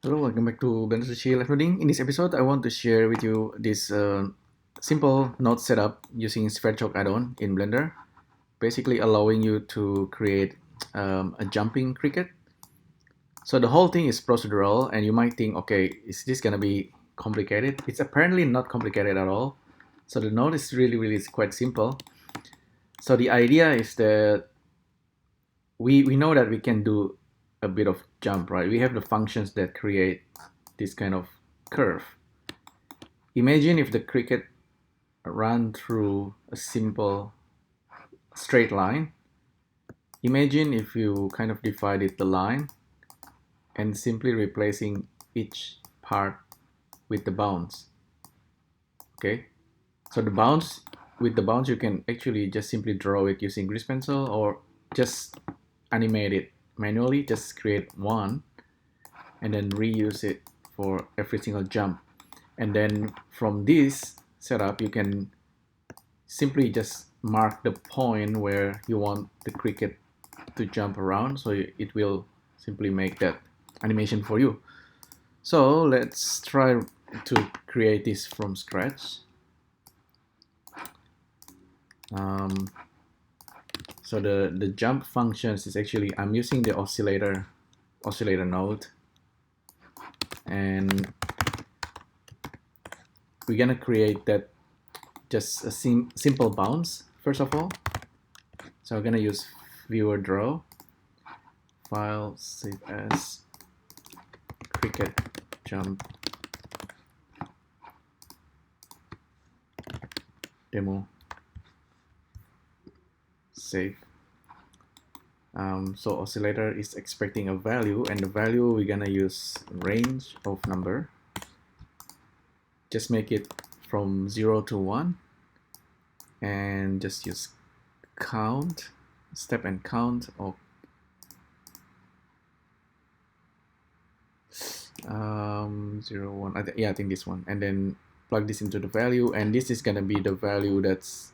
Hello, welcome back to Blender and LIVENODING. In this episode, I want to share with you this simple node setup using SVerchok add-on in Blender, basically allowing you to create a jumping cricket. So the whole thing is procedural, and you might think, okay, is this gonna be complicated? It's apparently not complicated at all. So the node is really quite simple. So the idea is that we know that we can do a bit of jump, right? We have the functions that create this kind of curve. Imagine if the cricket ran through a simple straight line. Imagine if you kind of divided the line and simply replacing each part with the bounce. Okay, so with the bounce you can actually just simply draw it using grease pencil or just animate it manually, just create one and then reuse it for every single jump. And then from this setup you can simply just mark the point where you want the cricket to jump around, so it will simply make that animation for you. So let's try to create this from scratch. So the jump functions is actually, I'm using the oscillator node, and we're gonna create that just a simple bounce first of all. So I'm gonna use viewer draw, file, save as, cricket jump demo, save. So oscillator is expecting a value, and the value we're gonna use range of number. Just make it from 0 to 1 and just use count, step and count of 0, 1. I think this one, and then plug this into the value, and this is gonna be the value that's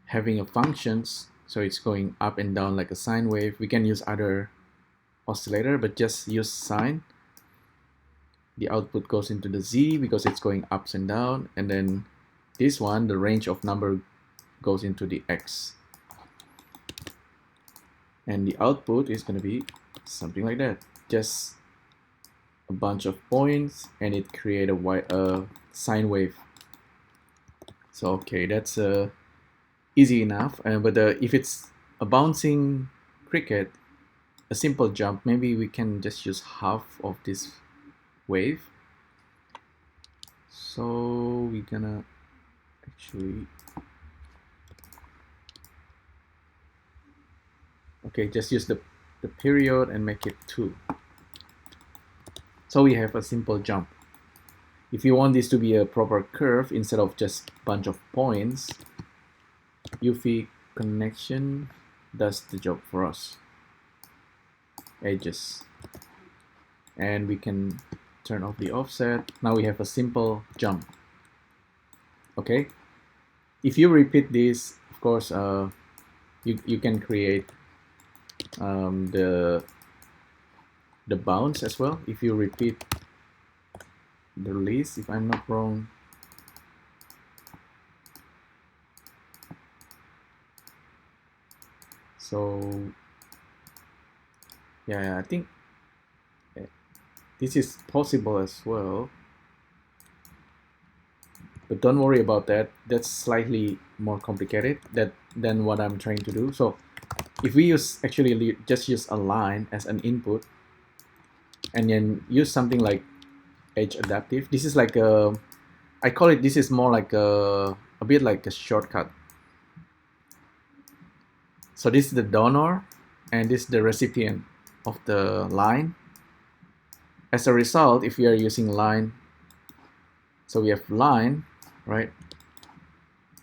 having a functions, so it's going up and down like a sine wave. We can use other oscillator, but just use sine. The output goes into the Z because it's going ups and down, and then this one, the range of number goes into the X, and the output is going to be something like that, just a bunch of points, and it create a sine wave. So okay, that's easy enough. But if it's a bouncing cricket, a simple jump, maybe we can just use half of this wave. So we're gonna actually, okay, just use the period and make it 2. So we have a simple jump. If you want this to be a proper curve instead of just a bunch of points, UV connection does the job for us. Edges, and we can turn off the offset. Now we have a simple jump. Okay, if you repeat this, of course, you can create the bounce as well. If you repeat the release, if I'm not wrong, so yeah, I think this is possible as well, but don't worry about that. That's slightly more complicated than what I'm trying to do. So if we actually just use a line as an input, and then use something like edge adaptive, this is like I call it, this is more like a bit like a shortcut. So this is the donor, and this is the recipient of the line. As a result, if we are using line, so we have line, right?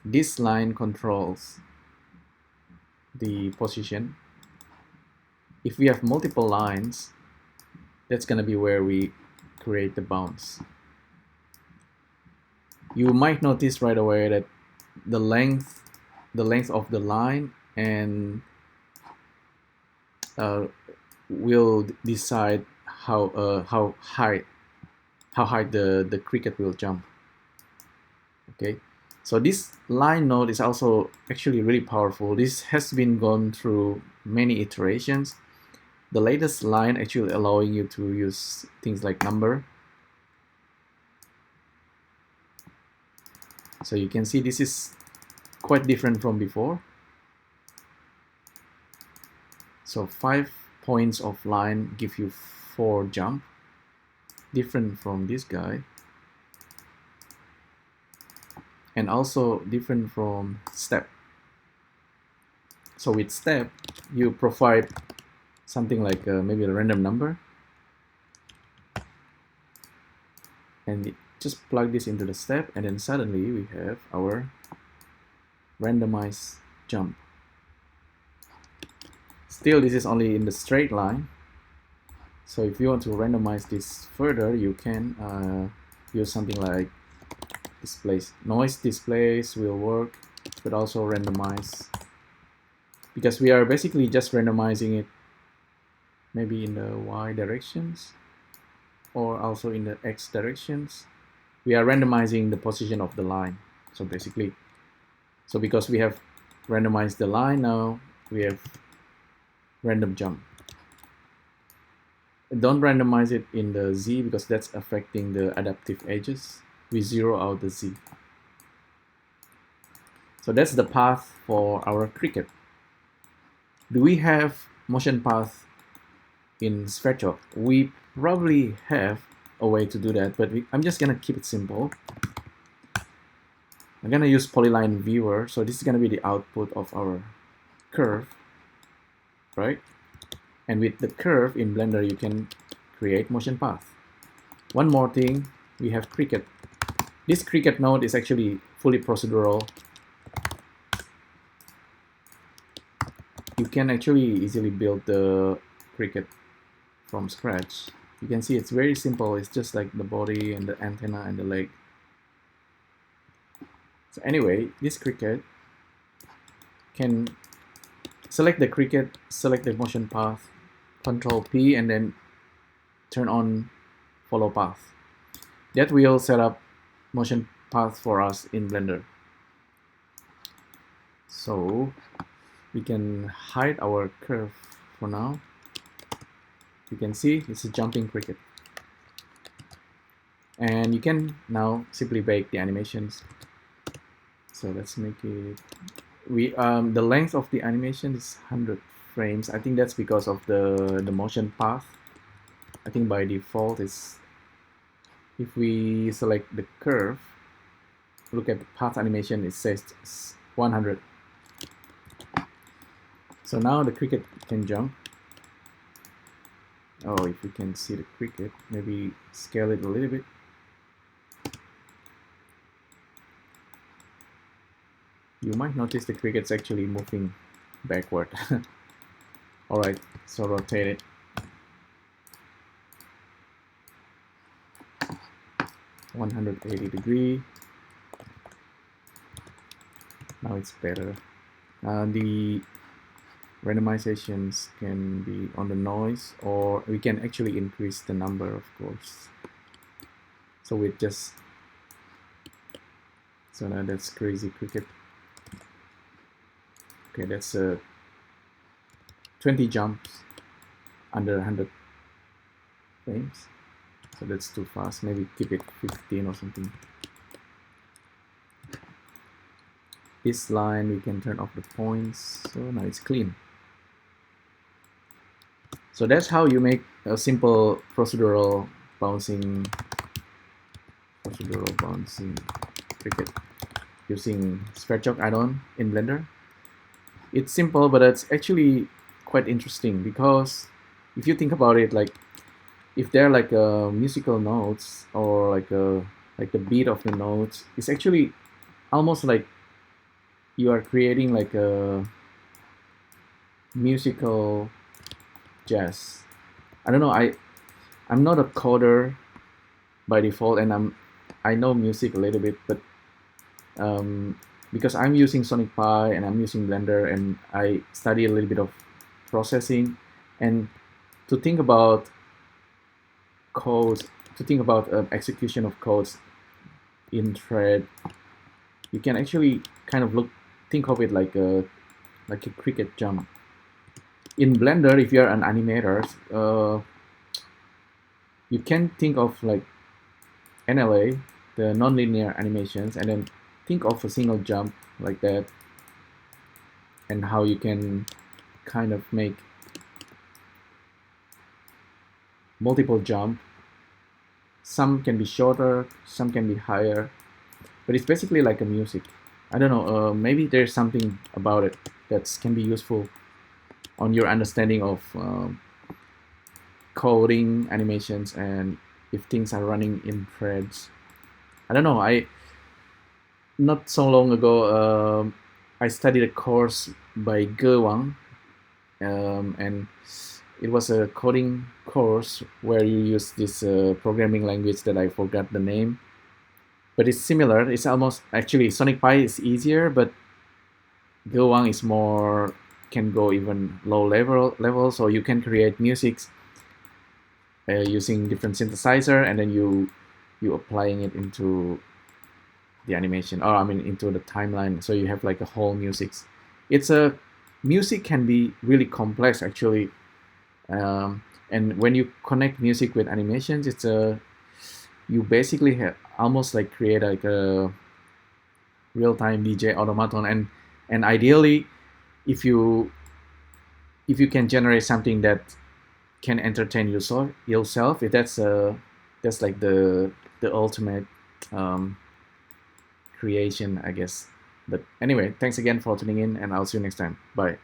This line controls the position. If we have multiple lines, that's gonna be where we create the bounce. You might notice right away that the length of the line and will decide how high the cricket will jump. Okay, so this line node is also actually really powerful. This has been gone through many iterations. The latest line actually allowing you to use things like number. So you can see this is quite different from before. So 5 points of line give you 4 jump, different from this guy, and also different from step. So with step, you provide something like maybe a random number, and just plug this into the step, and then suddenly we have our randomized jump. Still, this is only in the straight line. So if you want to randomize this further, you can use something like displays. Noise displays will work, but also randomize, because we are basically just randomizing it maybe in the Y directions or also in the X directions. We are randomizing the position of the line. So basically, so because we have randomized the line, now we have random jump. Don't randomize it in the Z because that's affecting the adaptive edges. We zero out the Z. So that's the path for our cricket. Do we have motion path in SVerchok? We probably have a way to do that, but I'm just gonna keep it simple. I'm gonna use polyline viewer. So this is gonna be the output of our curve, right? And with the curve in Blender, you can create motion path. One more thing, we have cricket. This cricket node is actually fully procedural. You can actually easily build the cricket from scratch. You can see it's very simple. It's just like the body and the antenna and the leg. So anyway, this cricket can select the cricket, select the motion path, Control P, and then turn on follow path. That will set up motion path for us in Blender. So we can hide our curve for now. You can see it's a jumping cricket. And you can now simply bake the animations. So let's make it, the length of the animation is 100 frames. I think that's because of the motion path. I think by default is, if we select the curve, look at the path animation, it says 100. So now the cricket can jump. Oh, if we can see the cricket, maybe scale it a little bit. You might notice the cricket's actually moving backward. Alright, so rotate it. (180°). Now it's better. The randomizations can be on the noise, or we can actually increase the number, of course. So we just, so now that's crazy cricket. Okay, that's 20 jumps under 100 frames. So that's too fast. Maybe keep it 15 or something. This line we can turn off the points. So now it's clean. So that's how you make a simple procedural bouncing cricket using SVerchok add-on in Blender. It's simple, but it's actually quite interesting, because if you think about it, like if they're like musical notes, or like the beat of the notes, it's actually almost like you are creating like a musical jazz. I don't know, I'm not a coder by default, and I know music a little bit, but because I'm using Sonic Pi and I'm using Blender, and I study a little bit of processing, and to think about codes, to think about execution of codes in thread, you can actually kind of think of it like a cricket jump. In Blender, if you're an animator, you can think of like NLA, the nonlinear animations, and then think of a single jump like that, and how you can kind of make multiple jump. Some can be shorter, some can be higher, but it's basically like a music. I don't know, maybe there's something about it that can be useful on your understanding of coding animations, and if things are running in threads. I don't know, not so long ago I studied a course by Ge, and it was a coding course where you use this programming language that I forgot the name, but it's similar. It's almost, actually Sonic Pi is easier, but Ge is more, can go even low level, so you can create music using different synthesizer, and then you applying it into the animation, or I mean into the timeline, so you have like a whole music. Music can be really complex actually, and when you connect music with animations, you basically have almost like create like a real-time DJ automaton, and ideally, if you can generate something that can entertain yourself, that's like the ultimate creation, I guess. But anyway, thanks again for tuning in, and I'll see you next time. Bye.